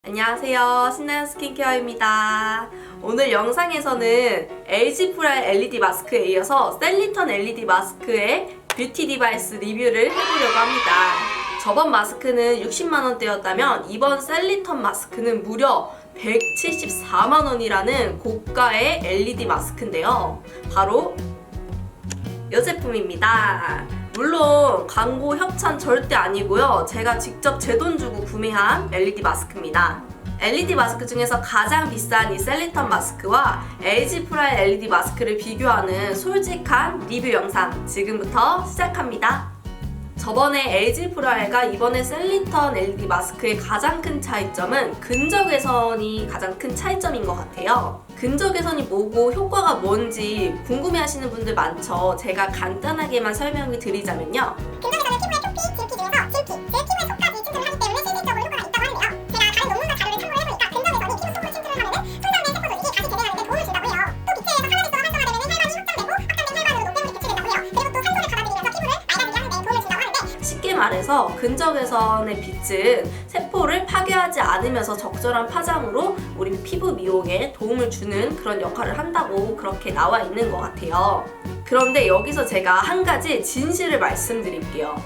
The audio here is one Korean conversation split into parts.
안녕하세요. 신나는 스킨케어입니다. 오늘 영상에서는 LG 프라임 LED 마스크에 이어서 셀리턴 LED 마스크의 뷰티 디바이스 리뷰를 해보려고 합니다. 저번 마스크는 60만원대였다면 이번 셀리턴 마스크는 무려 174만원이라는 고가의 LED 마스크인데요. 바로 이 제품입니다. 물론 광고 협찬 절대 아니고요. 제가 직접 제 돈 주고 구매한 LED 마스크입니다. LED 마스크 중에서 가장 비싼 이 셀리턴 마스크와 LG 프라임 LED 마스크를 비교하는 솔직한 리뷰 영상 지금부터 시작합니다. 저번에 LG 프라임과 이번에 셀리턴 LED 마스크의 가장 큰 차이점은 근적 개선이 가장 큰 차이점인 것 같아요. 근적 개선이 뭐고 효과가 뭔지 궁금해하시는 분들 많죠. 제가 간단하게만 설명을 드리자면요. 근적 개선은 피부의 표피, 진피 중에서 진피, 제 피부의 속까지 침투를 하기 때문에 실질적으로 효과가 있다고 하는데요. 제가 다른 논문과 자료를 참고를 해보니까 근적 개선이 피부 속으로 침투를 하면은 손상된 세포 조직이 다시 재생하는 데 도움을 준다고 해요. 또 빛에 의해서 산화질소가 활성화되면은 혈관이 확장되고 확장된 혈관으로 노폐물이 배출된다고 해요. 그리고 또 산소를 받아들이면서 피부를 맑아지게 하는 데 도움을 준다고 하는데, 쉽게 말해서 근적 개선의 빛은 세포를 파괴하지 않으면서 적절한 파장으로 우리 피부 미용에 도움을 주는 그런 역할을 한다고 그렇게 나와 있는 것 같아요. 그런데 여기서 제가 한 가지 진실을 말씀드릴게요.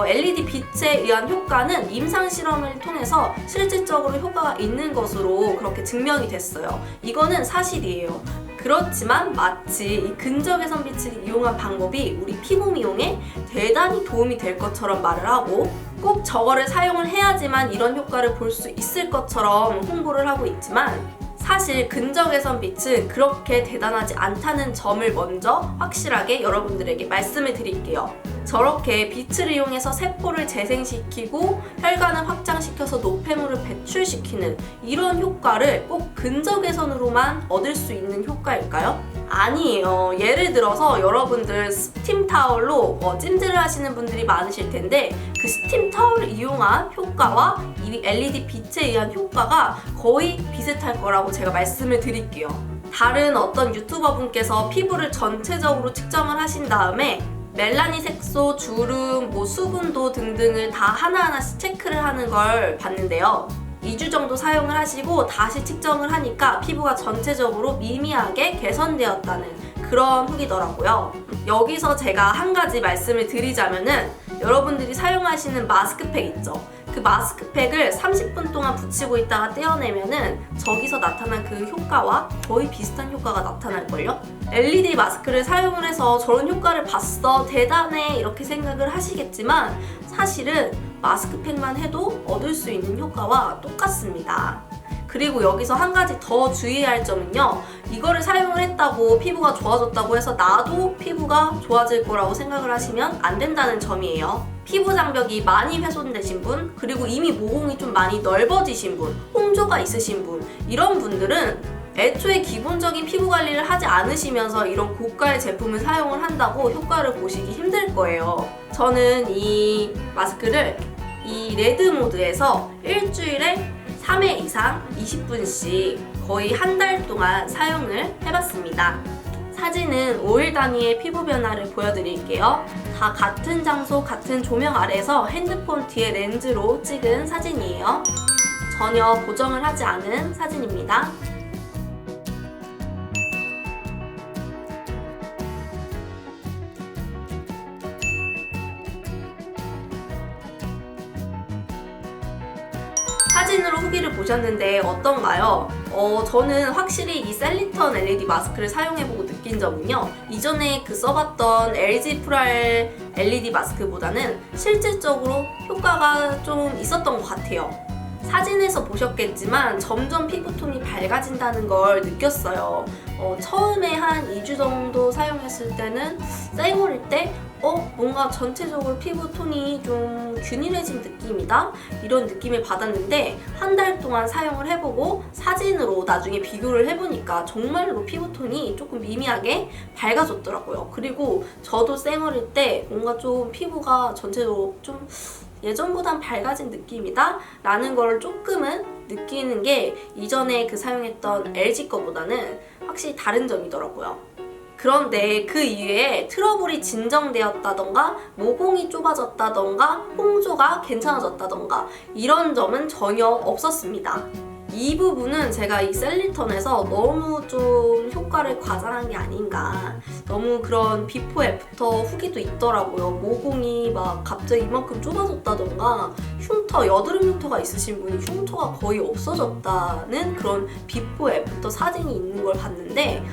LED 빛에 의한 효과는 임상 실험을 통해서 실질적으로 효과가 있는 것으로 그렇게 증명이 됐어요. 이거는 사실이에요. 그렇지만 마치 이 근적 개선 빛을 이용한 방법이 우리 피부 미용에 대단히 도움이 될 것처럼 말을 하고 꼭 저거를 사용을 해야지만 이런 효과를 볼 수 있을 것처럼 홍보를 하고 있지만 사실 근적 개선 빛은 그렇게 대단하지 않다는 점을 먼저 확실하게 여러분들에게 말씀을 드릴게요. 저렇게 빛을 이용해서 세포를 재생시키고 혈관을 확장시켜서 노폐물을 배출시키는 이런 효과를 꼭 근적 개선으로만 얻을 수 있는 효과일까요? 아니에요. 예를 들어서 여러분들 스팀 타월로 찜질을 하시는 분들이 많으실 텐데 그 스팀 타월을 이용한 효과와 이 LED 빛에 의한 효과가 거의 비슷할 거라고 제가 말씀을 드릴게요. 다른 어떤 유튜버 분께서 피부를 전체적으로 측정을 하신 다음에 멜라닌 색소, 주름, 수분도 등등을 다 하나하나씩 체크를 하는 걸 봤는데요. 2주 정도 사용을 하시고 다시 측정을 하니까 피부가 전체적으로 미미하게 개선되었다는 그런 후기더라고요. 여기서 제가 한 가지 말씀을 드리자면은 여러분들이 사용하시는 마스크팩 있죠? 그 마스크팩을 30분 동안 붙이고 있다가 떼어내면은 저기서 나타난 그 효과와 거의 비슷한 효과가 나타날걸요? LED 마스크를 사용을 해서 저런 효과를 봤어, 대단해 이렇게 생각을 하시겠지만 사실은 마스크팩만 해도 얻을 수 있는 효과와 똑같습니다. 그리고 여기서 한 가지 더 주의해야 할 점은요. 이거를 사용을 했다고 피부가 좋아졌다고 해서 나도 피부가 좋아질 거라고 생각을 하시면 안 된다는 점이에요. 피부 장벽이 많이 훼손되신 분, 그리고 이미 모공이 좀 많이 넓어지신 분, 홍조가 있으신 분, 이런 분들은 애초에 기본적인 피부 관리를 하지 않으시면서 이런 고가의 제품을 사용을 한다고 효과를 보시기 힘들 거예요. 저는 이 마스크를 이 레드 모드에서 일주일에 3회 이상 20분씩 거의 한 달 동안 사용을 해봤습니다. 사진은 5일 단위의 피부 변화를 보여드릴게요. 다 같은 장소, 같은 조명 아래서 핸드폰 뒤에 렌즈로 찍은 사진이에요. 전혀 보정을 하지 않은 사진입니다. 사진으로 후기를 보셨는데 어떤가요? 저는 확실히 이 셀리턴 LED 마스크를 사용해보고 느낀 점은요. 이전에 써봤던 LG 프라임 LED 마스크보다는 실질적으로 효과가 좀 있었던 것 같아요. 사진에서 보셨겠지만 점점 피부톤이 밝아진다는 걸 느꼈어요. 처음에 한 2주 정도 사용했을 때는 쌩얼일 때 뭔가 전체적으로 피부톤이 좀 균일해진 느낌이다? 이런 느낌을 받았는데 한 달 동안 사용을 해보고 사진으로 나중에 비교를 해보니까 정말로 피부톤이 조금 미미하게 밝아졌더라고요. 그리고 저도 쌩얼일 때 뭔가 좀 피부가 전체적으로 좀 예전보단 밝아진 느낌이다? 라는 걸 조금은 느끼는 게 이전에 사용했던 LG 거보다는 확실히 다른 점이더라고요. 그런데 그 이후에 트러블이 진정되었다던가 모공이 좁아졌다던가 홍조가 괜찮아졌다던가 이런 점은 전혀 없었습니다. 이 부분은 제가 이 셀리턴에서 너무 좀 효과를 과장한 게 아닌가. 너무 그런 비포 애프터 후기도 있더라고요. 모공이 막 갑자기 이만큼 좁아졌다던가 흉터, 여드름 흉터가 있으신 분이 흉터가 거의 없어졌다는 그런 비포 애프터 사진이 있는 걸 봤는데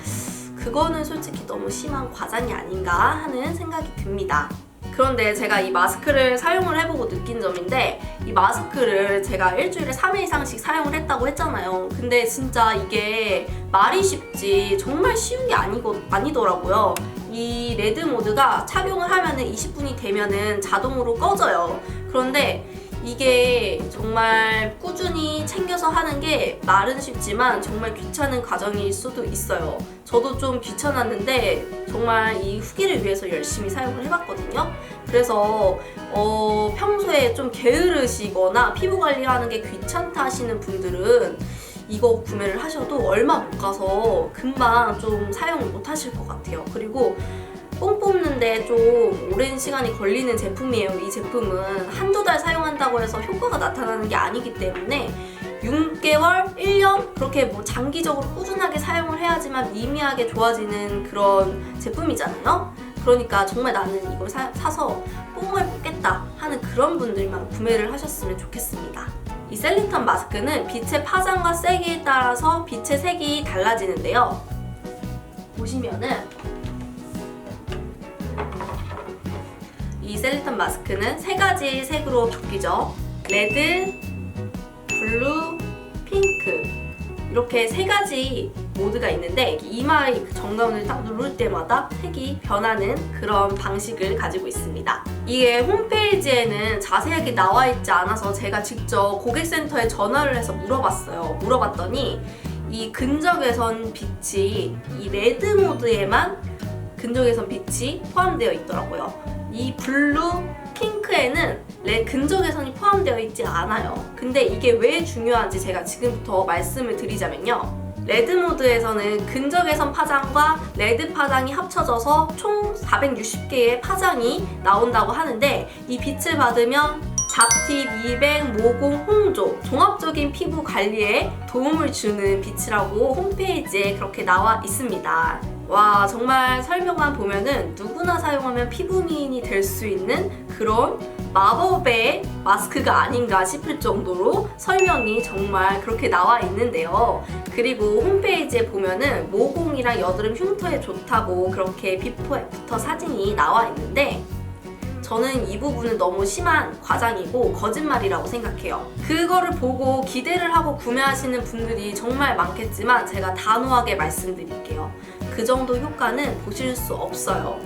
그거는 솔직히 너무 심한 과장이 아닌가 하는 생각이 듭니다. 그런데 제가 이 마스크를 사용을 해보고 느낀 점인데 이 마스크를 제가 일주일에 3회 이상씩 사용을 했다고 했잖아요. 근데 진짜 이게 말이 쉽지 정말 쉬운 게 아니더라고요. 이 레드 모드가 착용을 하면은 20분이 되면은 자동으로 꺼져요. 그런데 이게 정말 꾸준히 챙겨서 하는 게 말은 쉽지만 정말 귀찮은 과정일 수도 있어요. 저도 좀 귀찮았는데 정말 이 후기를 위해서 열심히 사용을 해봤거든요. 그래서 평소에 좀 게으르시거나 피부 관리하는 게 귀찮다 하시는 분들은 이거 구매를 하셔도 얼마 못 가서 금방 좀 사용을 못 하실 것 같아요. 그리고 뽕 뽑는데 좀 오랜 시간이 걸리는 제품이에요. 이 제품은 한두 달 사용한다고 해서 효과가 나타나는 게 아니기 때문에 6개월, 1년 그렇게 뭐 장기적으로 꾸준하게 사용을 해야지만 미미하게 좋아지는 그런 제품이잖아요. 그러니까 정말 나는 이걸 사서 뽕을 뽑겠다 하는 그런 분들만 구매를 하셨으면 좋겠습니다. 이 셀리턴 마스크는 빛의 파장과 세기에 따라서 빛의 색이 달라지는데요. 보시면은 이 셀리턴 마스크는 3가지 색으로 바뀌죠. 레드, 블루, 핑크 이렇게 3가지 모드가 있는데 이마의 정감을 딱 누를 때마다 색이 변하는 그런 방식을 가지고 있습니다. 이게 홈페이지에는 자세하게 나와 있지 않아서 제가 직접 고객센터에 전화를 해서 물어봤어요. 물어봤더니 이 근적외선 빛이 이 레드 모드에만 근적외선 빛이 포함되어 있더라고요. 이 블루, 핑크에는 근적외선이 포함되어 있지 않아요. 근데 이게 왜 중요한지 제가 지금부터 말씀을 드리자면요. 레드 모드에서는 근적외선 파장과 레드 파장이 합쳐져서 총 460개의 파장이 나온다고 하는데 이 빛을 받으면 잡티, 미백, 모공, 홍조 종합적인 피부 관리에 도움을 주는 빛이라고 홈페이지에 그렇게 나와 있습니다. 와, 정말 설명만 보면은 누구나 사용하면 피부 미인이 될 수 있는 그런 마법의 마스크가 아닌가 싶을 정도로 설명이 정말 그렇게 나와 있는데요. 그리고 홈페이지에 보면은 모공이랑 여드름 흉터에 좋다고 그렇게 비포 애프터 사진이 나와 있는데 저는 이 부분은 너무 심한 과장이고 거짓말이라고 생각해요. 그거를 보고 기대를 하고 구매하시는 분들이 정말 많겠지만 제가 단호하게 말씀드릴게요. 그 정도 효과는 보실 수 없어요.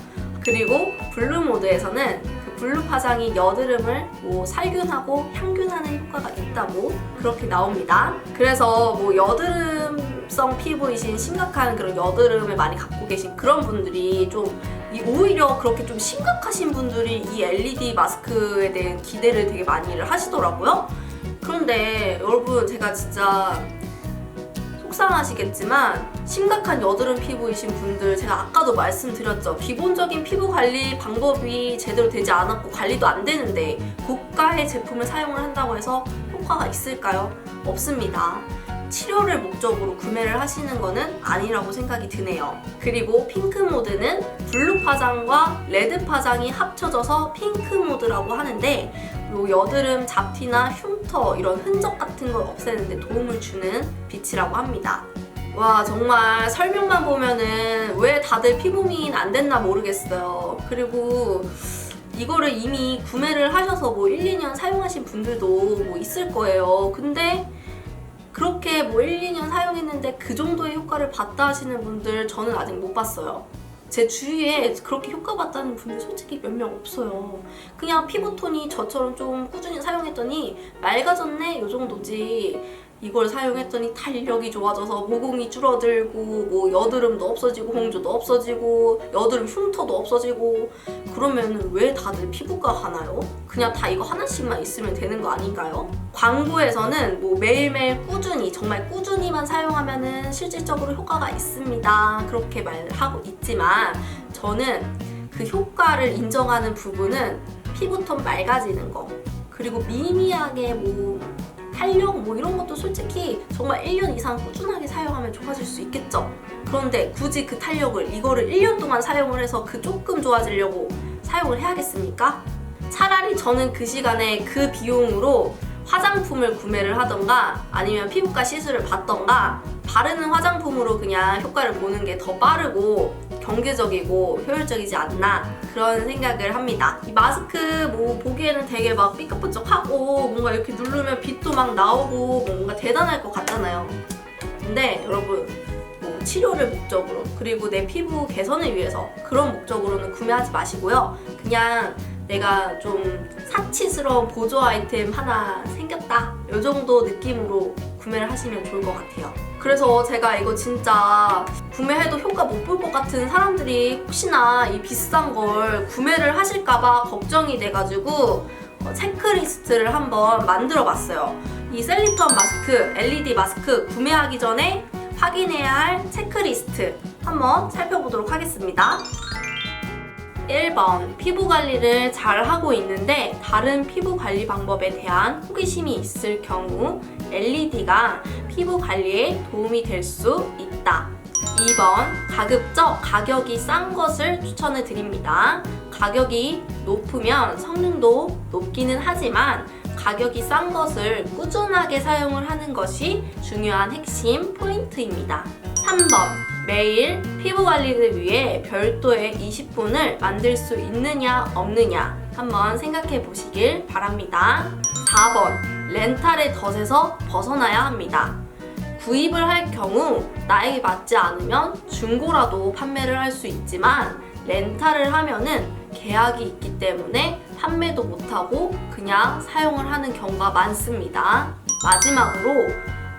그리고 블루 모드에서는 그 블루 파장이 여드름을 살균하고 향균하는 효과가 있다고 그렇게 나옵니다. 그래서 여드름성 피부이신 심각한 그런 여드름을 많이 갖고 계신 그런 분들이 좀 오히려 그렇게 좀 심각하신 분들이 이 LED 마스크에 대한 기대를 되게 많이를 하시더라고요. 그런데 여러분 제가 진짜 속상하시겠지만 심각한 여드름 피부이신 분들 제가 아까도 말씀드렸죠. 기본적인 피부 관리 방법이 제대로 되지 않았고 관리도 안 되는데 고가의 제품을 사용을 한다고 해서 효과가 있을까요? 없습니다. 치료를 목적으로 구매를 하시는 거는 아니라고 생각이 드네요. 그리고 핑크 모드는 블루 파장과 레드 파장이 합쳐져서 핑크 모드라고 하는데 여드름, 잡티나 흉터 이런 흔적 같은 걸 없애는데 도움을 주는 빛이라고 합니다. 와, 정말 설명만 보면은 왜 다들 피부 미인 안 됐나 모르겠어요. 그리고 이거를 이미 구매를 하셔서 1, 2년 사용하신 분들도 있을 거예요. 근데 그렇게 1, 2년 사용했는데 그 정도의 효과를 봤다 하시는 분들 저는 아직 못 봤어요. 제 주위에 그렇게 효과 봤다는 분들 솔직히 몇 명 없어요. 그냥 피부톤이 저처럼 좀 꾸준히 사용했더니 맑아졌네? 요 정도지. 이걸 사용했더니 탄력이 좋아져서 모공이 줄어들고 여드름도 없어지고 홍조도 없어지고 여드름 흉터도 없어지고 그러면 왜 다들 피부과 가나요? 그냥 다 이거 하나씩만 있으면 되는 거 아닌가요? 광고에서는 매일매일 꾸준히 많이 정말 꾸준히만 사용하면은 실질적으로 효과가 있습니다. 그렇게 말하고 있지만 저는 그 효과를 인정하는 부분은 피부톤 맑아지는 거, 그리고 미미하게 뭐 탄력 뭐 이런 것도 솔직히 정말 1년 이상 꾸준하게 사용하면 좋아질 수 있겠죠. 그런데 굳이 그 탄력을 이거를 1년 동안 사용을 해서 그 조금 좋아지려고 사용을 해야겠습니까? 차라리 저는 그 시간에 그 비용으로 화장품을 구매를 하던가 아니면 피부과 시술을 받던가 바르는 화장품으로 그냥 효과를 보는 게 더 빠르고 경제적이고 효율적이지 않나 그런 생각을 합니다. 이 마스크 뭐 보기에는 되게 막 삐까뻔쩍하고 뭔가 이렇게 누르면 빛도 막 나오고 뭔가 대단할 것 같잖아요. 근데 여러분 뭐 치료를 목적으로 그리고 내 피부 개선을 위해서 그런 목적으로는 구매하지 마시고요. 그냥 내가 좀 사치스러운 보조 아이템 하나 생겼다 이 정도 느낌으로 구매를 하시면 좋을 것 같아요. 그래서 제가 이거 진짜 구매해도 효과 못 볼 것 같은 사람들이 혹시나 이 비싼 걸 구매를 하실까봐 걱정이 돼가지고 체크리스트를 한번 만들어 봤어요. 이 셀리톤 마스크, LED 마스크 구매하기 전에 확인해야 할 체크리스트 한번 살펴보도록 하겠습니다. 1번, 피부 관리를 잘 하고 있는데 다른 피부 관리 방법에 대한 호기심이 있을 경우 LED가 피부 관리에 도움이 될 수 있다. 2번, 가급적 가격이 싼 것을 추천해 드립니다. 가격이 높으면 성능도 높기는 하지만 가격이 싼 것을 꾸준하게 사용을 하는 것이 중요한 핵심 포인트입니다. 3번, 매일 피부 관리를 위해 별도의 20분을 만들 수 있느냐 없느냐 한번 생각해 보시길 바랍니다. 4번, 렌탈의 덫에서 벗어나야 합니다. 구입을 할 경우 나에게 맞지 않으면 중고라도 판매를 할 수 있지만 렌탈을 하면은 계약이 있기 때문에 판매도 못하고 그냥 사용을 하는 경우가 많습니다. 마지막으로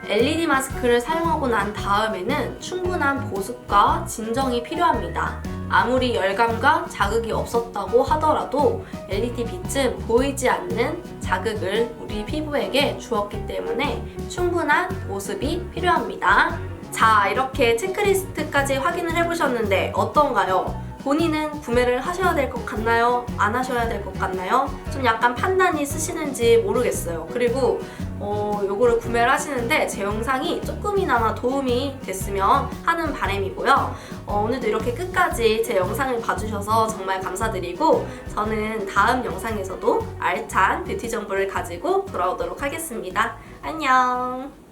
LED 마스크를 사용하고 난 다음에는 충분한 보습과 진정이 필요합니다. 아무리 열감과 자극이 없었다고 하더라도 LED 빛은 보이지 않는 자극을 우리 피부에게 주었기 때문에 충분한 보습이 필요합니다. 자, 이렇게 체크리스트까지 확인을 해보셨는데 어떤가요? 본인은 구매를 하셔야 될 것 같나요? 안 하셔야 될 것 같나요? 좀 약간 판단이 쓰시는지 모르겠어요. 그리고 요거를 구매를 하시는데 제 영상이 조금이나마 도움이 됐으면 하는 바람이고요. 오늘도 이렇게 끝까지 제 영상을 봐주셔서 정말 감사드리고 저는 다음 영상에서도 알찬 뷰티 정보를 가지고 돌아오도록 하겠습니다. 안녕!